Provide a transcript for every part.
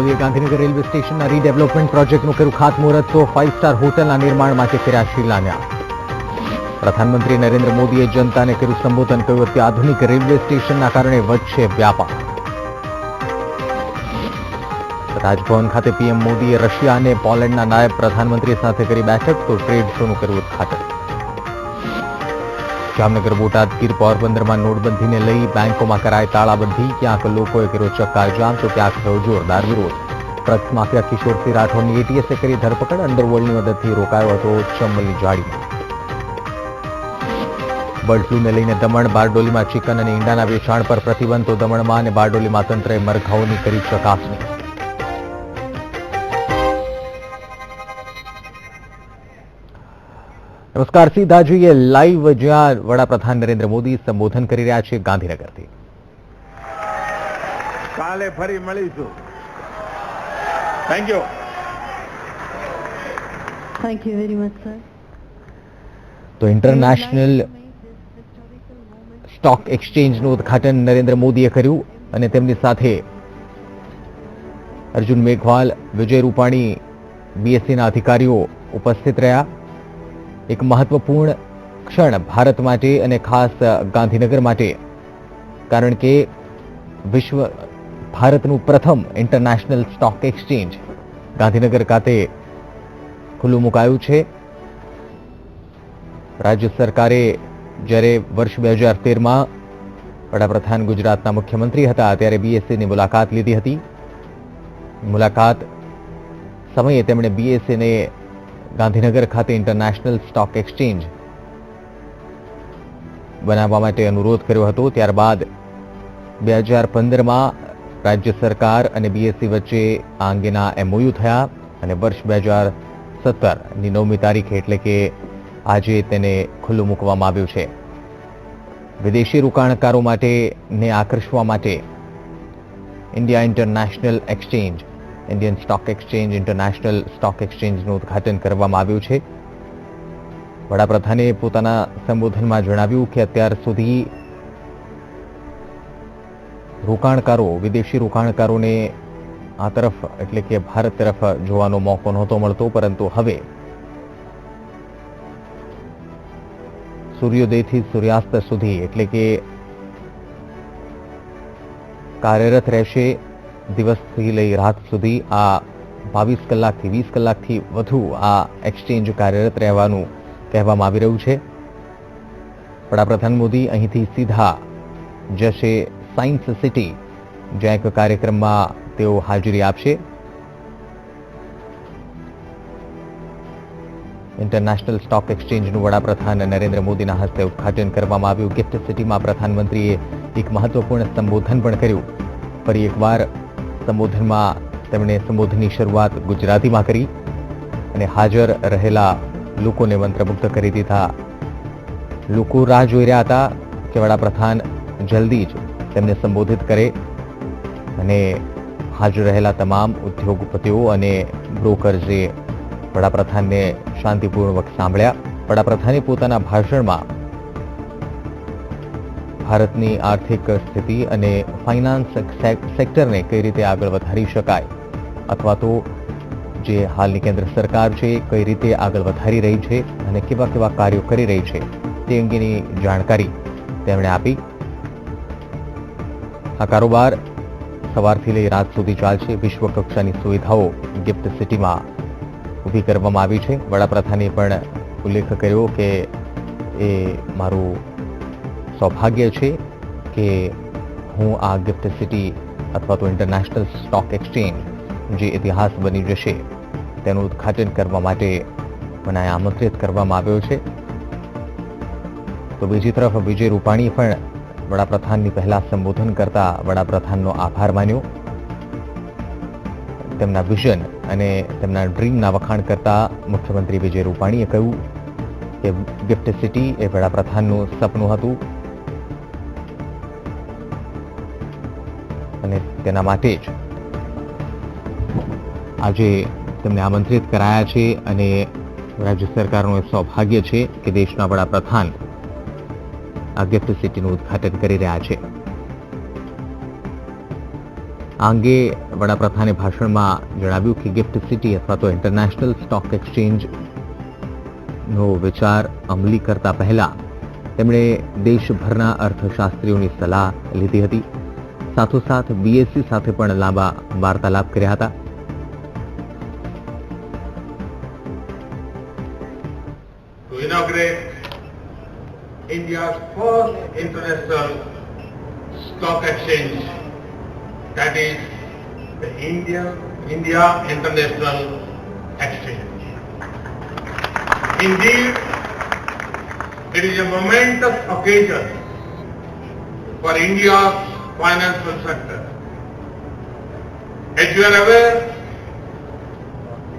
મોદીએ ગાંધીનગર રેલવે સ્ટેશનના રીડેવલપમેન્ટ પ્રોજેક્ટનું કર્યું ખાતમુહૂર્ત તો 5 સ્ટાર હોટલના નિર્માણ માટે કર્યા શિલાન્યાસ. પ્રધાનમંત્રી નરેન્દ્ર મોદીએ જનતાને કર્યું સંબોધન, કહ્યું અત્યાધુનિક રેલવે સ્ટેશનના કારણે વધશે વ્યાપાર. રાજભવન ખાતે પીએમ મોદીએ રશિયા અને પોલેન્ડના નાયબ પ્રધાનમંત્રી સાથે કરી બેઠક તો ટ્રેડ શોનું કર્યું ઉદઘાટન. જામનગર, બોટાદ, ગીર, પોરબંદરમાં નોટબંધીને લઈ બેંકોમાં કરાય તાળાબંધી. ક્યાંક લોકોએ કર્યો ચક્કાજામ તો ક્યાંક થયો જોરદાર વિરોધ. ડ્રગ્સ માફિયા કિશોરસિંહ રાઠોડની એટીએસે કરી ધરપકડ. અંડરવર્લ્ડની મદદથી રોકાયો હતો ચંબલની જાળીમાં. બર્ડ ફ્લૂને લઈને દમણ, બારડોલીમાં ચિકન અને ઈંડાના વેચાણ પર પ્રતિબંધ તો દમણમાં અને બારડોલીમાં તંત્રએ મરઘાઓની કરી ચકાસણી. નમસ્કાર, સીધા જોઈએ લાઈવ, જ્યાં વડાપ્રધાન નરેન્દ્ર મોદી સંબોધન કરી રહ્યા છે ગાંધીનગરથી. કાલે ફરી મળીશું. Thank you. Thank you very much, sir. તો ઇન્ટરનેશનલ સ્ટોક એક્સચેન્જનું ઉદઘાટન નરેન્દ્ર મોદીએ કર્યું અને તેમની સાથે અર્જુન મેઘવાલ, વિજય રૂપાણી, બીએસસીના અધિકારીઓ ઉપસ્થિત રહ્યા. એક મહત્વપૂર્ણ ક્ષણ ભારત માટે અને ખાસ ગાંધીનગર માટે, કારણ કે વિશ્વ ભારતનું પ્રથમ ઇન્ટરનેશનલ સ્ટોક એક્સચેન્જ ગાંધીનગર ખાતે ખુલ્લું મુકાયું છે. રાજ્ય સરકારે જ્યારે વર્ષ 2013માં વડાપ્રધાન ગુજરાતના મુખ્યમંત્રી હતા ત્યારે બીએસસીની મુલાકાત લીધી હતી. મુલાકાત સમયે તેમણે બીએસસીને ગાંધીનગર ખાતે ઇન્ટરનેશનલ સ્ટોક એક્સચેન્જ બનાવવા માટે અનુરોધ કર્યો હતો. ત્યારબાદ 2015માં રાજ્ય સરકાર અને બીએસસી વચ્ચે આ અંગેના એમઓયુ થયા અને વર્ષ 2017ની 9મી તારીખે એટલે કે આજે તેને ખુલ્લું મૂકવામાં આવ્યું છે. વિદેશી રોકાણકારો માટેને આકર્ષવા માટે India international exchange, Indian stock exchange, international stock એક્સચેન્જનું ઉદઘાટન કરવામાં આવ્યું છે. વડાપ્રધાને પોતાના સંબોધનમાં જણાવ્યું કે અત્યાર સુધી રોકાણકારો, વિદેશી રોકાણકારોને આ તરફ એટલે કે ભારત તરફ જોવાનો મોકો નહોતો મળતો, પરંતુ હવે સૂર્યોદયથી સૂર્યાસ્ત સુધી એટલે કે કાર્યરત રહેશે. દિવસથી લઈ રાત સુધી આ 22 કલાકથી 20 કલાકથી વધુ આ એક્સચેન્જ કાર્યરત રહેવાનું કહેવામાં આવી રહ્યું છે. વડાપ્રધાન મોદી અહીંથી સીધા જશે સાયન્સ સિટી, જ્યાં એક કાર્યક્રમમાં તેઓ હાજરી આપશે. ઇન્ટરનેશનલ સ્ટોક એક્સચેન્જનું વડાપ્રધાન નરેન્દ્ર મોદીના હસ્તે ઉદઘાટન કરવામાં આવ્યું. ગિફ્ટ સિટીમાં પ્રધાનમંત્રીએ એક મહત્વપૂર્ણ સંબોધન પણ કર્યું. ફરી એકવાર સંબોધનમાં તેમણે સંબોધનની શરૂઆત ગુજરાતીમાં કરી અને હાજર રહેલા લોકોને મંત્રમુગ્ધ કરી દીધા. લોકો રાહ જોઈ રહ્યા હતા કે વડાપ્રધાન જલ્દી જ તેમને સંબોધિત કરે અને હાજર રહેલા તમામ ઉદ્યોગપતિઓ અને બ્રોકર્સે વડાપ્રધાનને શાંતિપૂર્વક સાંભળ્યા. વડાપ્રધાને પોતાના ભાષણમાં ભારતની આર્થિક સ્થિતિ અને ફાઇનાન્સ સેક્ટરને કઈ રીતે આગળ વધારી શકાય અથવા તો જે હાલની કેન્દ્ર સરકાર છે કઈ રીતે આગળ વધારી રહી છે અને કેવા કેવા કાર્યો કરી રહી છે તે અંગેની જાણકારી તેમણે આપી. આ કારોબાર સવારથી લઈ રાત સુધી ચાલશે. વિશ્વ કક્ષાની સુવિધાઓ ગિફ્ટ સિટીમાં ઊભી કરવામાં આવી છે. વડાપ્રધાને પણ ઉલ્લેખ કર્યો કે એ મારું સૌભાગ્ય છે કે હું આ ગિફ્ટ સિટી અથવા તો ઇન્ટરનેશનલ સ્ટોક એક્સચેન્જ જે ઇતિહાસ બની જશે તેનું ઉદઘાટન કરવા માટે મને આમંત્રિત કરવામાં આવ્યો છે. તો બીજી તરફ વિજય રૂપાણી પણ વડાપ્રધાનની પહેલા સંબોધન કરતા વડાપ્રધાનનો આભાર માન્યો. તેમના વિઝન અને તેમના ડ્રીમના વખાણ કરતા મુખ્યમંત્રી વિજય રૂપાણીએ કહ્યું કે ગિફ્ટ સિટી એ વડાપ્રધાનનું સપનું હતું અને તેના માટે જ આજે તેમને આમંત્રિત કરાયા છે અને રાજ્ય સરકારનું એ સૌભાગ્ય છે કે દેશના વડાપ્રધાન આ ગિફ્ટ સિટીનું ઉદઘાટન કરી રહ્યા છે. આ અંગે વડાપ્રધાને ભાષણમાં જણાવ્યું કે ગિફ્ટ સિટી અથવા તો ઇન્ટરનેશનલ સ્ટોક એક્સચેન્જનો વિચાર અમલી કરતા પહેલા તેમણે દેશભરના અર્થશાસ્ત્રીઓની સલાહ લીધી હતી. સાથોસાથ બીએસસી સાથે પણ લાંબા વાર્તાલાપ કર્યા હતા. To inaugurate India's first international stock exchange, that is the India International Exchange. Indeed, it is a momentous occasion for India's financial sector. As you are aware,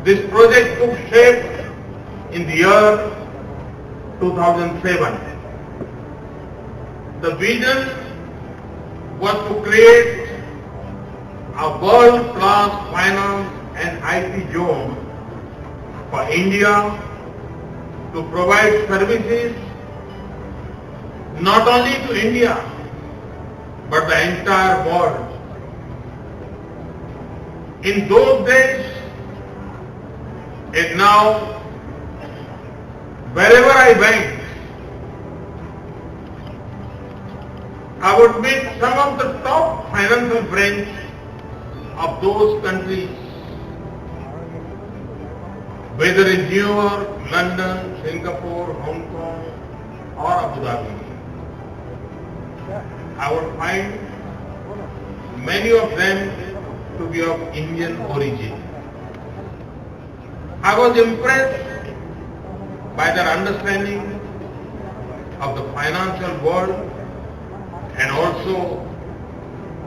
this project took shape in the year 2007. The vision was to create a world-class finance and IT zone for India to provide services not only to India but the entire world. In those days and now, wherever I went, I would meet some of the top financial brains of those countries, whether in New York, London, Singapore, Hong Kong, or Abu Dhabi. I would find many of them to be of Indian origin. I was impressed by their understanding of the financial world and also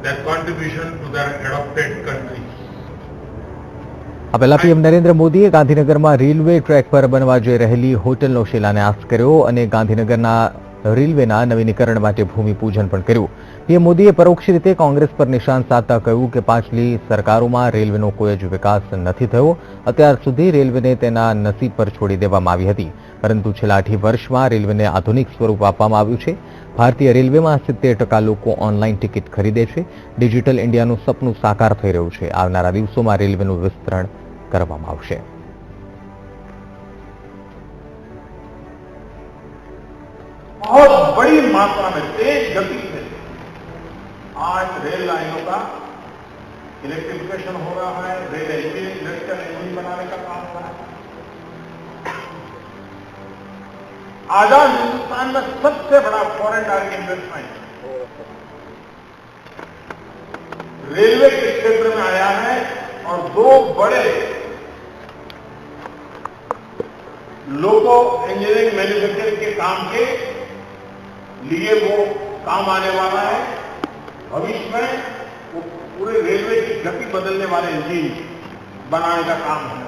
their contribution to their adopted countries. આ પહેલા PM Narendra મોદીએ ગાંધીનગરમાં railway track પર બનવા જઈ રહેલી હોટલનો શિલાન્યાસ કર્યો અને ગાંધીનગરના રેલવેના નવીનીકરણ માટે ભૂમિપૂજન પણ કર્યું. પીએમ મોદીએ પરોક્ષ રીતે કોંગ્રેસ પર નિશાન સાધતા કહ્યું કે પાછલી સરકારોમાં રેલવેનો કોઈ જ વિકાસ નથી થયો. અત્યાર સુધી રેલવેને તેના નસીબ પર છોડી દેવામાં આવી હતી, પરંતુ છેલ્લા 8 વર્ષમાં રેલવેને આધુનિક સ્વરૂપ આપવામાં આવ્યું છે. ભારતીય રેલવેમાં 70% લોકો ઓનલાઈન ટિકિટ ખરીદે છે. ડિજિટલ ઇન્ડિયાનું સપનું સાકાર થઈ રહ્યું છે. આવનારા દિવસોમાં રેલવેનું વિસ્તરણ કરવામાં આવશે. बहुत बड़ी मात्रा में तेज गति से आज रेल लाइनों का इलेक्ट्रिफिकेशन हो रहा है. रेल इंजन इलेक्ट्रिकल इंजन बनाने का काम हो रहा है. आजाद हिंदुस्तान में सबसे बड़ा फॉरेन डायरेक्ट इन्वेस्टमेंट रेलवे के क्षेत्र में आया है और 2 बड़े लोको इंजीनियरिंग मैन्युफैक्चरिंग के काम के लिए वो काम आने वाला है. भविष्य में वो पूरे रेलवे की गति बदलने वाले इंजन बनाने का काम है.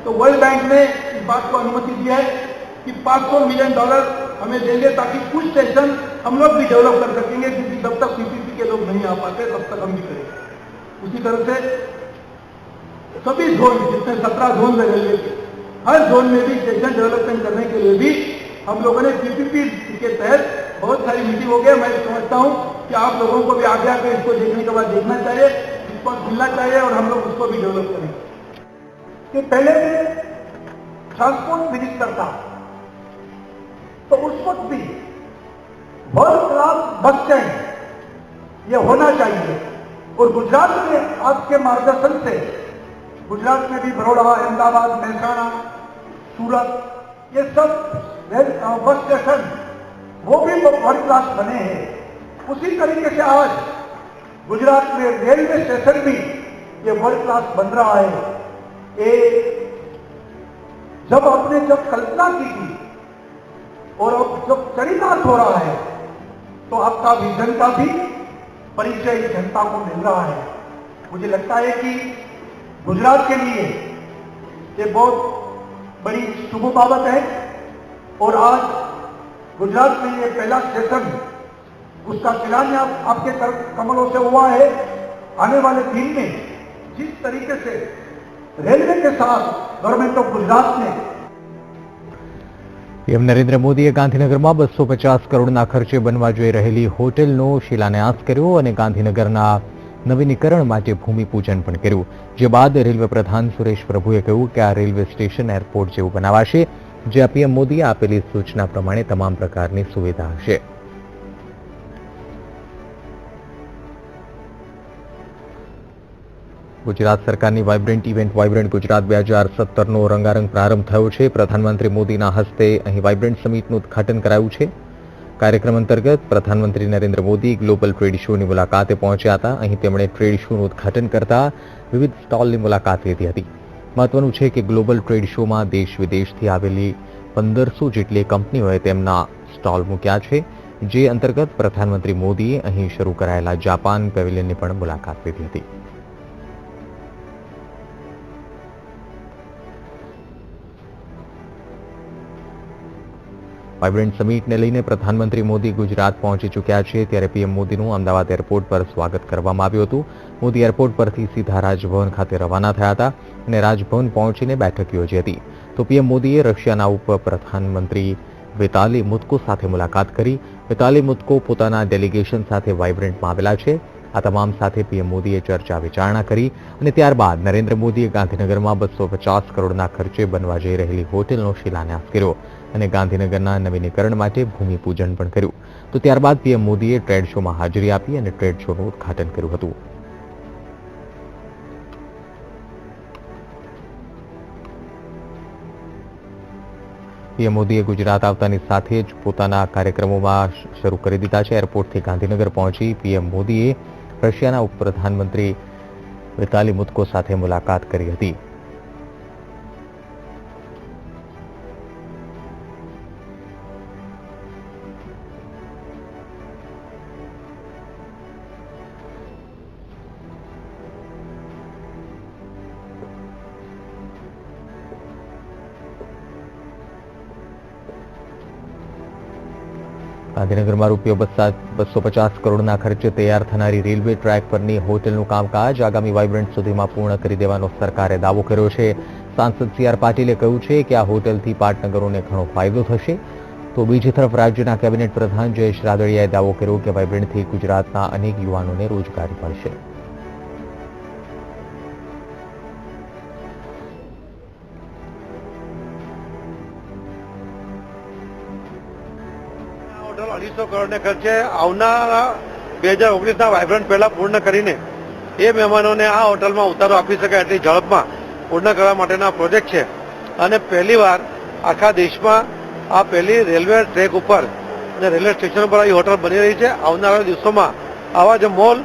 तो वर्ल्ड बैंक ने इस बात को अनुमति दी है कि $500 मिलियन हमें देंगे ताकि कुछ स्टेशन हम लोग भी डेवलप कर सकेंगे, क्योंकि जब तक पीपीपी के लोग नहीं आ पाते तब तक हम भी करेंगे. उसी तरह से सभी जोन, जितने 17 जोन है रेलवे के, हर जोन में भी स्टेशन डेवलपमेंट करने के लिए भी हम लोगों ने पीपीपी के तहत बहुत सारी मीटिंग हो गई. मैं समझता हूं कि आप लोगों को भी आगे आके इसको देखने के बाद देखना चाहिए, रिस्पॉन्स मिलना चाहिए और हम लोग उसको भी डेवलप करेंगे. कि पहले ट्रांसपोर्ट मिनिस्टर था तो उस वक्त भी वर्ल्ड क्लास बस स्टैंड ये होना चाहिए. और गुजरात में आपके मार्गदर्शन से गुजरात में भी बड़ौदा, अहमदाबाद, मेहसाणा, सूरत, ये सब बस स्टेशन वो भी वर्ल्ड क्लास बने हैं. उसी तरीके से आज गुजरात में रेलवे स्टेशन भी ये वर्ल्ड क्लास बन रहा है. ये जब आपने कल्पना की थी और अब जब चरितार्थ हो रहा है तो आपका विजन का भी परिचय जनता को मिल रहा है. मुझे लगता है कि गुजरात के लिए ये बहुत बड़ी शुभ बाबत है. और आज गुजरात में ये पहला स्टेशन उसका शिलान्यास आपके कमलों से हुआ है. आने वाले दिन में जिस तरीके से रेलवे के साथ गवर्नमेंट ऑफ गुजरात ने પીએમ નરેન્દ્ર મોદીએ ગાંધીનગરમાં 250 કરોડના ખર્ચે બનવા જઈ રહેલી હોટેલનો શિલાન્યાસ કર્યો અને ગાંધીનગરના નવીનીકરણ માટે ભૂમિપૂજન પણ કર્યું, જે બાદ રેલવે પ્રધાન સુરેશ પ્રભુએ કહ્યું કે આ રેલવે સ્ટેશન એરપોર્ટ જેવું બનાવાશે, જ્યાં પીએમ મોદીએ આપેલી સૂચના પ્રમાણે તમામ પ્રકારની સુવિધા હશે. ગુજરાત સરકારની વાઇબ્રન્ટ ઇવેન્ટ વાઇબ્રન્ટ ગુજરાત 2017નો રંગારંગ પ્રારંભ થયો છે. પ્રધાનમંત્રી મોદીના હસ્તે અહીં વાઇબ્રન્ટ સમિટનું ઉદઘાટન કરાયું છે. કાર્યક્રમ અંતર્ગત પ્રધાનમંત્રી નરેન્દ્ર મોદી ગ્લોબલ ટ્રેડ શોની મુલાકાતે પહોંચ્યા હતા. અહીં તેમણે ટ્રેડ શોનું ઉદઘાટન કરતા વિવિધ સ્ટોલની મુલાકાત લીધી હતી. મહત્વનું છે કે ગ્લોબલ ટ્રેડ શોમાં દેશ વિદેશથી આવેલી 1500 જેટલી કંપનીઓએ તેમના સ્ટોલ મૂક્યા છે, જે અંતર્ગત પ્રધાનમંત્રી મોદીએ અહીં શરૂ કરાયેલા જાપાન પેવેલિયનની પણ મુલાકાત લીધી હતી. વાઇબ્રન્ટ સમિટને લઈને પ્રધાનમંત્રી મોદી ગુજરાત પહોંચી ચૂક્યા છે, ત્યારે પીએમ મોદીનું અમદાવાદ એરપોર્ટ પર સ્વાગત કરવામાં આવ્યું હતું. મોદી એરપોર્ટ પરથી સીધા રાજભવન ખાતે રવાના થયા હતા અને રાજભવન પહોંચીને બેઠક યોજી હતી. તો પીએમ મોદીએ રશિયાના ઉપપ્રધાનમંત્રી વિતાલી મુત્કો સાથે મુલાકાત કરી. વિતાલી મુત્કો પોતાના ડેલિગેશન સાથે વાઇબ્રન્ટમાં આવેલા છે. આ તમામ સાથે પીએમ મોદીએ ચર્ચા વિચારણા કરી અને ત્યારબાદ નરેન્દ્ર મોદીએ ગાંધીનગરમાં 250 કરોડના ખર્ચે બનવા જઈ રહેલી હોટેલનો શિલાન્યાસ કર્યો અને ગાંધીનગરના નવીનીકરણ માટે ભૂમિપૂજન પણ કર્યું. તો ત્યારબાદ પીએમ મોદીએ ટ્રેડ શોમાં હાજરી આપી અને ટ્રેડ શોનું ઉદઘાટન કર્યું હતું. પીએમ મોદીએ ગુજરાત આવતાની સાથે જ પોતાના કાર્યક્રમોમાં શરૂ કરી દીધા છે. એરપોર્ટથી ગાંધીનગર પહોંચી પીએમ મોદીએ રશિયાના ઉપપ્રધાનમંત્રી વિતાલી મુત્કો સાથે મુલાકાત કરી હતી. ગાંધીનગરમાં ₹250 કરોડના ખર્ચે તૈયાર થનારી રેલવે ટ્રેક પરની હોટેલનું કામકાજ આગામી વાઇબ્રન્ટ સુધીમાં પૂર્ણ કરી દેવાનો સરકારે દાવો કર્યો છે. સાંસદ CR પાટીલે કહ્યું છે કે આ હોટેલથી પાટનગરોને ઘણો ફાયદો થશે. તો બીજી તરફ રાજ્યના કેબિનેટ પ્રધાન જયેશ રાદડિયાએ દાવો કર્યો કે વાઇબ્રન્ટથી ગુજરાતના અનેક યુવાનોને રોજગારી મળશે. હોટલ 250 કરોડને ખર્ચે આવનારા 2019ના વાઇબ્રન્ટ પહેલા પૂર્ણ કરીને એ મહેમાનોને આ હોટલમાં ઉતારો આપી શકાય એટલી ઝડપમાં પૂર્ણ કરવા માટેના પ્રોજેક્ટ છે. અને પહેલીવાર આખા દેશમાં આ પહેલી રેલવે ટ્રેક ઉપર અને રેલવે સ્ટેશન ઉપર આવી હોટલ બની રહી છે. આવનારા દિવસોમાં આવા જ મોલ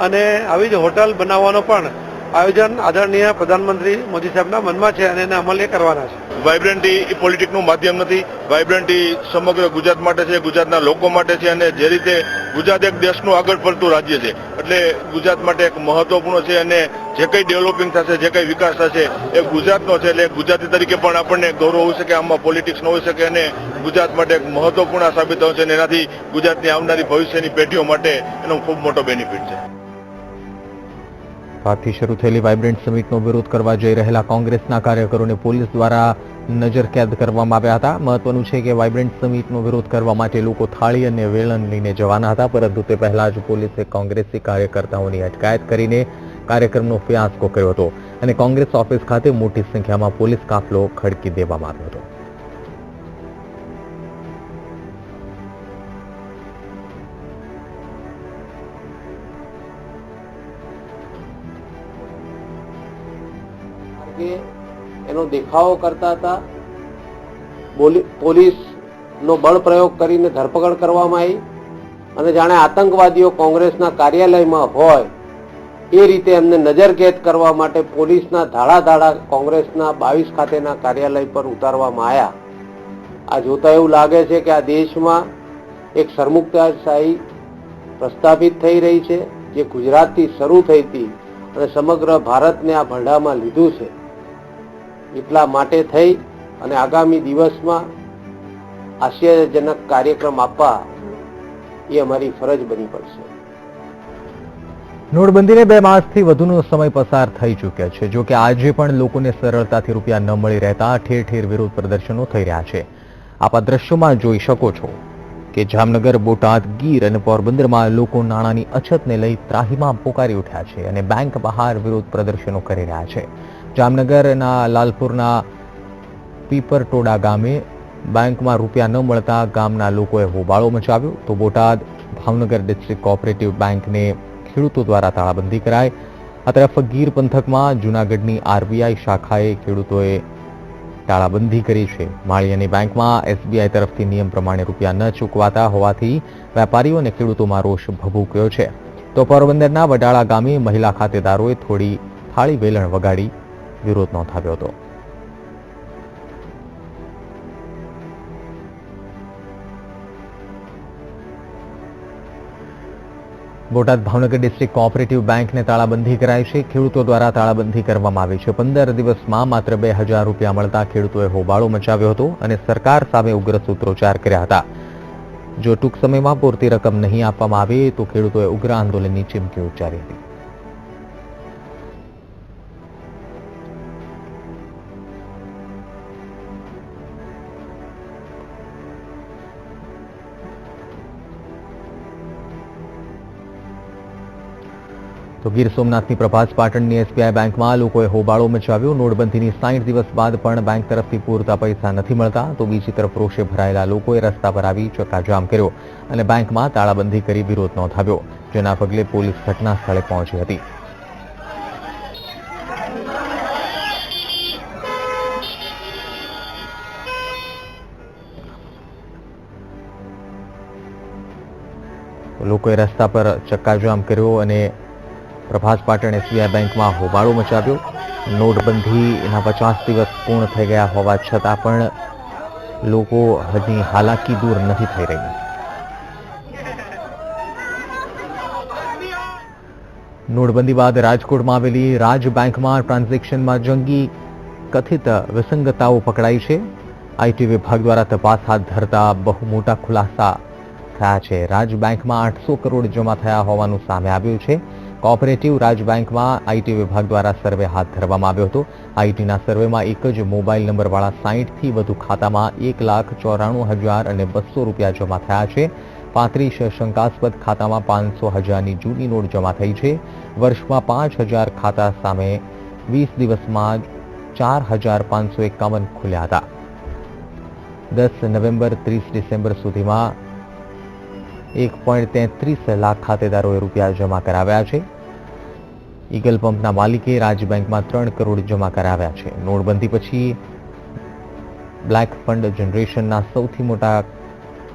અને આવી જ હોટલ બનાવવાનો પણ આયોજન આદરણીય પ્રધાનમંત્રી મોદી સાહેબના મનમાં છે અને એને અમલ એ કરવાના છે. વાઇબ્રન્ટ એ પોલિટિકનું માધ્યમ નથી. વાઇબ્રન્ટ સમગ્ર ગુજરાત માટે છે, ગુજરાતના લોકો માટે છે અને જે રીતે ગુજરાત એક દેશનું આગળ પડતું રાજ્ય છે એટલે ગુજરાત માટે એક મહત્વપૂર્ણ છે અને જે કંઈ ડેવલપિંગ થશે, જે કંઈ વિકાસ થશે એ ગુજરાતનો છે. એટલે ગુજરાતી તરીકે પણ આપણને ગૌરવ હોઈ શકે, આમાં પોલિટિક્સ ન હોઈ શકે અને ગુજરાત માટે એક મહત્વપૂર્ણ સાબિત થશે અને એનાથી ગુજરાતની આવનારી ભવિષ્યની પેઢીઓ માટે એનો ખૂબ મોટો બેનિફિટ છે. આજથી શરૂ થયેલી વાઇબ્રન્ટ સમિટનો વિરોધ કરવા જઈ રહેલા કોંગ્રેસના કાર્યકરોને પોલીસ દ્વારા નજરકેદ કરવામાં આવ્યા હતા. મહત્વનું છે કે વાઇબ્રન્ટ સમિટનો વિરોધ કરવા માટે લોકો થાળી અને વેલણ લઈને જવાના હતા, પરંતુ તે પહેલા જ પોલીસે કોંગ્રેસી કાર્યકર્તાઓની અટકાયત કરીને કાર્યક્રમનો ફિયાસ્કો કર્યો હતો અને કોંગ્રેસ ઓફિસ ખાતે મોટી સંખ્યામાં પોલીસ કાફલો ખડકી દેવામાં આવ્યો હતો. એનો દેખાવો કરતા હતા. પોલીસનો બળ પ્રયોગ કરીને ધરપકડ કરવામાં આવી અને જાણે આતંકવાદીઓ કોંગ્રેસના કાર્યાલયમાં હોય એ રીતે એમને નજરકેદ કરવા માટે પોલીસના ધાડા કોંગ્રેસના 22 ખાતેના કાર્યાલય પર ઉતારવામાં આવ્યા. આ જોતા એવું લાગે છે કે આ દેશમાં એક સરમુખતાશાહી પ્રસ્થાપિત થઈ રહી છે, જે ગુજરાતથી શરૂ થઈ હતી અને સમગ્ર ભારતને આ ભરડામાં લીધું છે. એટલા માટે થઈ અને આગામી દિવસમાં આશ્ચર્યજનક કાર્યક્રમ આપવા એ અમારી ફરજ બની પડશે. નોટબંધીને 2 માસથી વધુનો સમય પસાર થઈ ચૂક્યો છે. જો કે આજે પણ લોકોને સરળતાથી રૂપિયા ન મળી રહેતા ઠેર ઠેર વિરોધ પ્રદર્શનો થઈ રહ્યા છે. આપ આ દ્રશ્યોમાં જોઈ શકો છો કે જામનગર, બોટાદ, ગીર અને પોરબંદરમાં લોકો નાણાંની અછતને લઈ ત્રાહિમામ પોકારી ઉઠ્યા છે અને બેંક બહાર વિરોધ પ્રદર્શનો કરી રહ્યા છે. જામનગરના લાલપુરના પીપરટોડા ગામે બેંકમાં રૂપિયા ન મળતા ગામના લોકોએ હોબાળો મચાવ્યો, તો બોટાદ ભાવનગર ડિસ્ટ્રિક્ટ કોઓપરેટિવ બેંકને ખેડૂતો દ્વારા તાળાબંધી કરાઈ. આ તરફ ગીર પંથકમાં જૂનાગઢની આરબીઆઈ શાખાએ ખેડૂતોએ તાળાબંધી કરી છે. માળિયાની બેંકમાં એસબીઆઈ તરફથી નિયમ પ્રમાણે રૂપિયા ન ચૂકવાતા હોવાથી વેપારીઓ અને ખેડૂતોમાં રોષ ભભૂક્યો છે. તો પોરબંદરના વડાળા ગામે મહિલા ખાતેદારોએ થોડી થાળી વેલણ વગાડી વિરોધ નોંધાવ્યો હતો. બોટાદ ભાવનગર ડિસ્ટ્રિક્ટ કોઓપરેટિવ બેંકને તાળાબંધી કરાઈ છે. ખેડૂતો દ્વારા તાળાબંધી કરવામાં આવી છે. 15 દિવસમાં માત્ર 2000 રૂપિયા મળતા ખેડૂતોએ હોબાળો મચાવ્યો હતો અને સરકાર સામે ઉગ્ર સૂત્રોચ્ચાર કર્યા હતા. જો ટૂંક સમયમાં પૂરતી રકમ નહીં આપવામાં આવે તો ખેડૂતોએ ઉગ્ર આંદોલનની ચીમકી ઉચ્ચારી હતી. તો ગીર સોમનાથની પ્રભાસ પાટણની એસબીઆઈ બેંકમાં લોકોએ હોબાળો મચાવ્યો. નોટબંધીની 60 દિવસ બાદ પણ બેંક તરફથી પૂરતા પૈસા નથી મળતા, તો બીજી તરફ રોષે ભરાયેલા લોકોએ રસ્તા પર આવી ચક્કાજામ કર્યો અને બેંકમાં તાળાબંધી કરી વિરોધ નોંધાવ્યો, જેના પગલે પોલીસ ઘટના સ્થળે પહોંચી હતી. લોકોએ રસ્તા પર ચક્કાજામ કર્યો અને પ્રભાસ પાટણ એસબીઆઈ બેંકમાં હોબાળો મચાવ્યો. નોટબંધીના 50 દિવસ પૂર્ણ થઈ ગયા હોવા છતાં પણ લોકો હજી હાલાકી દૂર નથી થઈ રહી. નોટબંધી બાદ રાજકોટમાં આવેલી રાજ બેંકમાં ટ્રાન્ઝેક્શનમાં જંગી કથિત વિસંગતતાઓ પકડાઈ છે. આઈટી વિભાગ દ્વારા તપાસ હાથ ધરતા બહુ મોટા ખુલાસા થયા છે. રાજ બેંકમાં 800 કરોડ જમા થયા હોવાનું સામે આવ્યું છે. કોઓપરેટિવ રાજ બેંકમાં આઈટી વિભાગ દ્વારા સર્વે હાથ ધરવામાં આવ્યો હતો. આઈટીના સર્વેમાં એક જ મોબાઈલ નંબરવાળા 60થી વધુ ખાતામાં 1,94,200 રૂપિયા જમા થયા છે. 35 શંકાસ્પદ ખાતામાં 500,000ની જૂની નોટ જમા થઈ છે. વર્ષમાં 5,000 ખાતા સામે 20 દિવસમાં 4,551 ખુલ્યા હતા. 10 નવેમ્બર 30 ડિસેમ્બર સુધીમાં 1.33 લાખ ખાતેદારોએ રૂપિયા જમા કરાવ્યા છે. ઈગલ પંપના માલિકે રાજ બેંકમાં 3 કરોડ જમા કરાવ્યા છે. નોટબંધી પછી બ્લેક ફંડ જનરેશનના સૌથી મોટા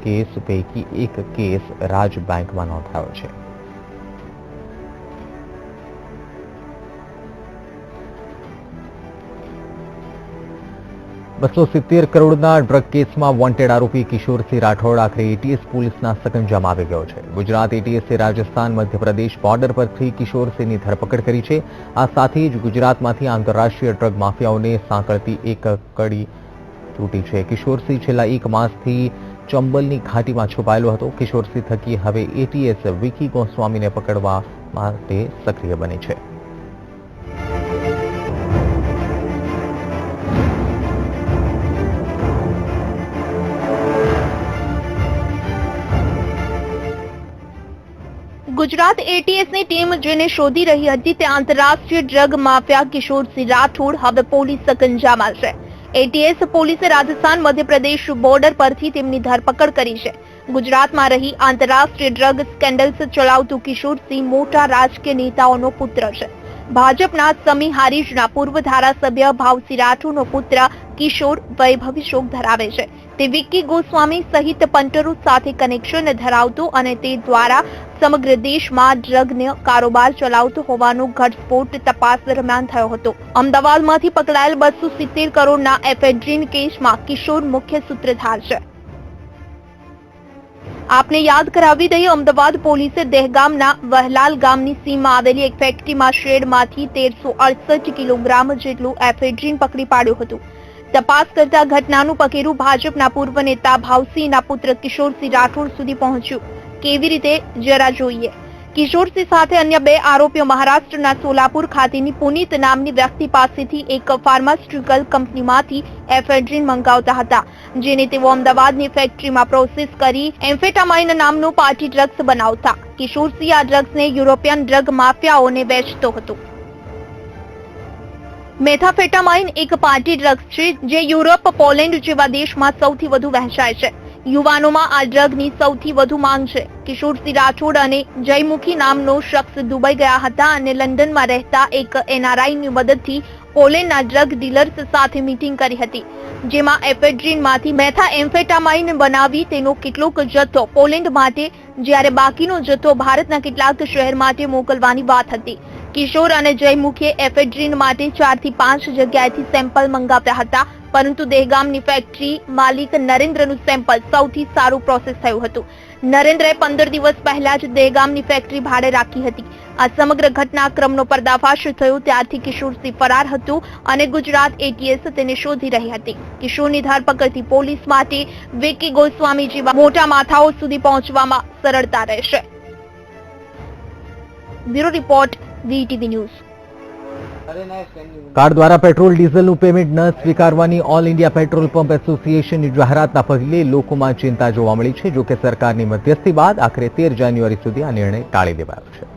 કેસ પૈકી એક કેસ રાજ બેંકમાં નોંધાયો છે. $270 કરોડના ડ્રગ કેસમાં વોન્ટેડ આરોપી કિશોરસિંહ રાઠોડ આખરે એટીએસ પોલીસના સકંજામાં આવી ગયો છે. ગુજરાત એટીએસે રાજસ્થાન મધ્યપ્રદેશ બોર્ડર પરથી કિશોરસિંહની ધરપકડ કરી છે. આ સાથે જ ગુજરાતમાંથી આંતરરાષ્ટ્રીય ડ્રગ માફિયાઓને સાંકળતી એક કડી તૂટી છે. કિશોરસિંહ છેલ્લા 1 માસથી ચંબલની ઘાટીમાં છુપાયેલો હતો. કિશોરસિંહ થકી હવે એટીએસ વિકી ગોસ્વામીને પકડવા માટે સક્રિય બની છે. ગુજરાત એટીએસની ટીમ જેને શોધી રહી હતી તે આંતરરાષ્ટ્રીય ડ્રગ માફિયા કિશોરસિંહ રાઠોડ હવે પોલીસ સકંજામાં છે. એટીએસ પોલીસે રાજસ્થાન મધ્યપ્રદેશ બોર્ડર પરથી તેમની ધરપકડ કરી છે. ગુજરાતમાં રહી આંતરરાષ્ટ્રીય ડ્રગ સ્કેન્ડલ્સ ચલાવતું કિશોરસિંહ મોટા રાજકીય નેતાઓનો પુત્ર છે. ભાજપના સમી હારીજના પૂર્વ ધારાસભ્ય ભાવસિંહ રાઠોડનો પુત્ર કિશોર વૈભવી શોખ ધરાવે છે. તે વિક્કી ગોસ્વામી સહિત પંટરો સાથે કનેક્શન ધરાવતો અને તે દ્વારા સમગ્ર દેશમાં ડ્રગનો કારોબાર ચલાવતો હોવાનો ઘટસ્ફોટ તપાસ દરમિયાન થયો હતો. અમદાવાદમાંથી પકડાયેલ 270 કરોડના એફેડ્રીન કેસમાં કિશોર મુખ્ય સૂત્રધાર છે. આપને યાદ કરાવી દઈએ, અમદાવાદ પોલીસે દહેગામના વહલાલ ગામની સીમમાં આવેલી એક ફેક્ટરીમાં શેડમાંથી 1368 કિલોગ્રામ જેટલું એફેડ્રીન પકડી પાડ્યું હતું. તપાસ કરતા ઘટનાનું પગેરું ભાજપના પૂર્વ નેતા ભાવસિંહના પુત્ર કિશોરસિંહ રાઠોડ સુધી પહોંચ્યું. કેવી રીતે, જરા જોઈએ. કિશોરસિંહ સાથે અન્ય 2 આરોપીઓ મહારાષ્ટ્રના સોલાપુર ખાતેની પુનિત નામની વ્યક્તિ પાસેથી એક ફાર્માસ્યુટિકલ કંપનીમાંથી એફેડ્રીન મંગાવતા હતા, જેને તેઓ અમદાવાદની ફેક્ટરીમાં પ્રોસેસ કરી એમ્ફેટામાઇન નામનું પાર્ટી ડ્રગ્સ બનાવતા. કિશોરસિંહ આ ડ્રગ્સને યુરોપિયન ડ્રગ માફિયાઓને વેચતો હતો. મેથાફેટામાઇન એક પાર્ટી ડ્રગ્સ છે જે યુરોપ, પોલેન્ડ જેવા દેશમાં સૌથી વધુ વહેંચાય છે. યુવાનોમાં આ ડ્રગની સૌથી વધુ માંગ છે. કિશોરસિંહ રાઠોડ અને જયમુખી નામનો શખ્સ દુબઈ ગયા હતા અને લંડનમાં રહેતા એક એનઆરઆઈની મદદથી પોલેન્ડના ડ્રગ ડીલર્સ સાથે મીટિંગ કરી હતી, જેમાં એફેડ્રીનમાંથી મેથાએમ્ફેટામાઇન બનાવી તેનો કેટલોક જથ્થો પોલેન્ડ માટે જ્યારે બાકીનો જથ્થો ભારતના કેટલાક શહેર માટે મોકલવાની વાત હતી. કિશોર અને જયમુખીએ એફેડ્રીન માટે 4 થી 5 જગ્યાએથી સેમ્પલ મંગાવ્યા હતા, પરંતુ દહેગામની ફેક્ટરી માલિક નરેન્દ્રનું સેમ્પલ સૌથી સારું પ્રોસેસ થયું હતું. નરેન્દ્રએ 15 દિવસ પહેલા જ દહેગામની ફેક્ટરી ભાડે રાખી હતી. આ સમગ્ર ઘટનાક્રમનો પર્દાફાશ થયો ત્યારથી કિશોરસિંહ ફરાર હતું અને ગુજરાત એટીએસ તેને શોધી રહી હતી. કિશોરની ધરપકડથી પોલીસ માટે વિકી ગોસ્વામી જેવા મોટા માથાઓ સુધી પહોંચવામાં સરળતા રહેશે. Bureau report, VTV news. Card દ્વારા પેટ્રોલ ડીઝલનું પેમેન્ટ ન સ્વીકારવાની ઓલ ઇન્ડિયા પેટ્રોલ પંપ એસોસિએશનની જાહેરાતના પગલે લોકોમાં ચિંતા જોવા મળી છે. જોકે સરકારની મધ્યસ્થી બાદ આખરે 13 જાન્યુઆરી સુધી આ નિર્ણય ટાળી દેવાયો છે.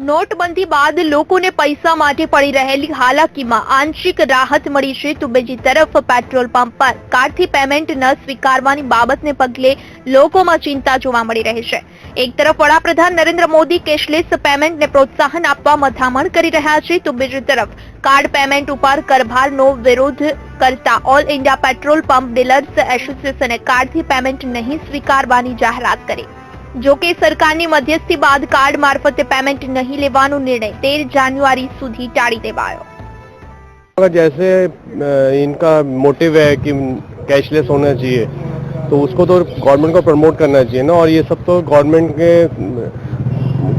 નોટબંધી બાદ લોકોને પૈસા માટે પડી રહેલી હાલાકીમાં આંશિક રાહત મળી છે, તો બીજી તરફ પેટ્રોલ પંપ પર કાર્ડથી પેમેન્ટ ન સ્વીકારવાની બાબતને પગલે લોકોમાં ચિંતા જોવા મળી રહી છે. એક તરફ વડાપ્રધાન નરેન્દ્ર મોદી કેશલેસ પેમેન્ટને પ્રોત્સાહન આપવા મથામણ કરી રહ્યા છે, તો બીજી તરફ કાર્ડ પેમેન્ટ ઉપર કરભારનો વિરોધ કરતા all India petrol pump dealers એસોસિએશને કાર્ડથી પેમેન્ટ નહીં સ્વીકારવાની જાહેરાત કરી. જો કે સરકારની મધ્યસ્થી બાદ કાર્ડ મારફતે પેમેન્ટ નહીં લેવાનો નિર્ણય 13 જાન્યુઆरी સુધી टाળી દેવાયો. जैसे इनका मोटिव है कि कैशलेस होना चाहिए, तो उसको तो गवर्नमेंट को प्रमोट करना चाहिए ना, और ये सब तो गवर्नमेंट के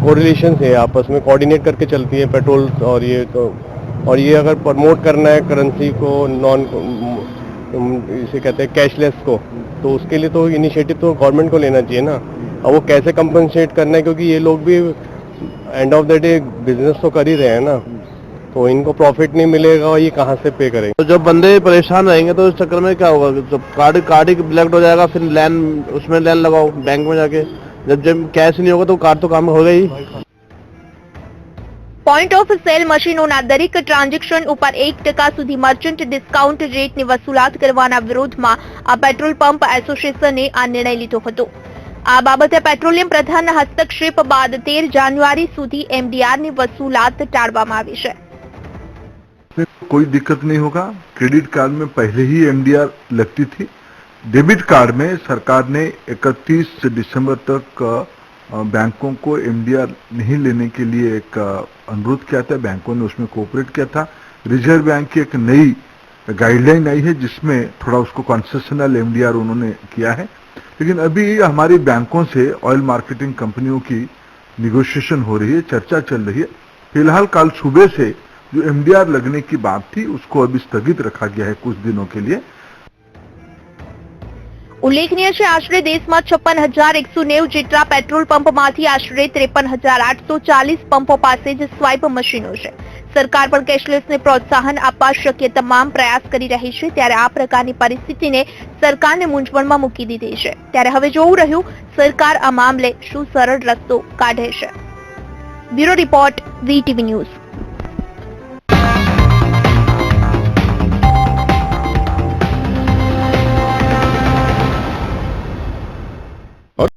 कोरिलेशन है, आपस में कोऑर्डिनेट करके चलती है पेट्रोल, और ये अगर प्रमोट करना है करेंसी को, नॉन इसे कहते हैं कैशलेस को, तो उसके लिए तो इनिशिएटिव तो गवर्नमेंट को लेना चाहिए ना. अब वो कैसे कंपनसेट करना है, क्योंकि ये लोग भी end of the day business तो कर ही रहे हैं ना, तो इनको प्रॉफिट नहीं मिलेगा और ये कहाँ से पे करेंगे. तो जब बंदे परेशान रहेंगे तो इस चक्कर में क्या होगा, जब कार्ड ही ब्लैक हो जाएगा, फिर उसमें लाइन लगाओ बैंक में जाके, जब कैश नहीं होगा तो कार्ड तो काम होगा ही. પોઈન્ટ ઓફ સેલ મશીનોના દરેક ટ્રાન્ઝેક્શન ઉપર 1% સુધી મર્ચન્ટ ડિસ્કાઉન્ટ રેટની વસૂલાત કરવાના વિરોધમાં આ પેટ્રોલ પંપ એસોસિએશને આ નિર્ણય લીધો હતો. આ બાબતે પેટ્રોલિયમ પ્રધાનના હસ્તક્ષેપ બાદ 13 જાન્યુઆરી સુધી એમડીઆરની વસૂલાત टाળવામાં આવી છે. कोई दिक्कत नहीं होगा. क्रेडिट कार्ड में पहले ही एमडीआर लगती थी. डेबिट कार्ड में सरकार ने 31 दिसंबर तक बैंकों को एमडीआर नहीं लेने के लिए एक अनुरोध किया था. बैंकों ने उसमें कोऑपरेट किया था. रिजर्व बैंक की एक नई गाइडलाइन आई है जिसमें थोड़ा उसको कंसेशनल एमडीआर उन्होंने किया है. लेकिन अभी हमारी बैंकों से ऑयल मार्केटिंग कंपनियों की निगोशिएशन हो रही है, चर्चा चल रही है. फिलहाल कल सुबह से जो एमडीआर लगने की बात थी उसको अभी स्थगित रखा गया है कुछ दिनों के लिए. ઉલ્લેખનીય છે, આશરે દેશમાં 56,190 જેટલા પેટ્રોલ પંપમાંથી આશરે 53,840 પંપો પાસે જ સ્વાઇપ મશીનો છે. સરકાર પણ કેશલેસને પ્રોત્સાહન આપવા શક્ય તમામ પ્રયાસ કરી રહી છે. ત્યારે આ પ્રકારની પરિસ્થિતિને સરકારને મૂંઝવણમાં મૂકી દીધી છે. ત્યારે હવે જોવું રહ્યું સરકાર આ મામલે શું સરળ રસ્તો કાઢે છે. Bureau report, VTV news.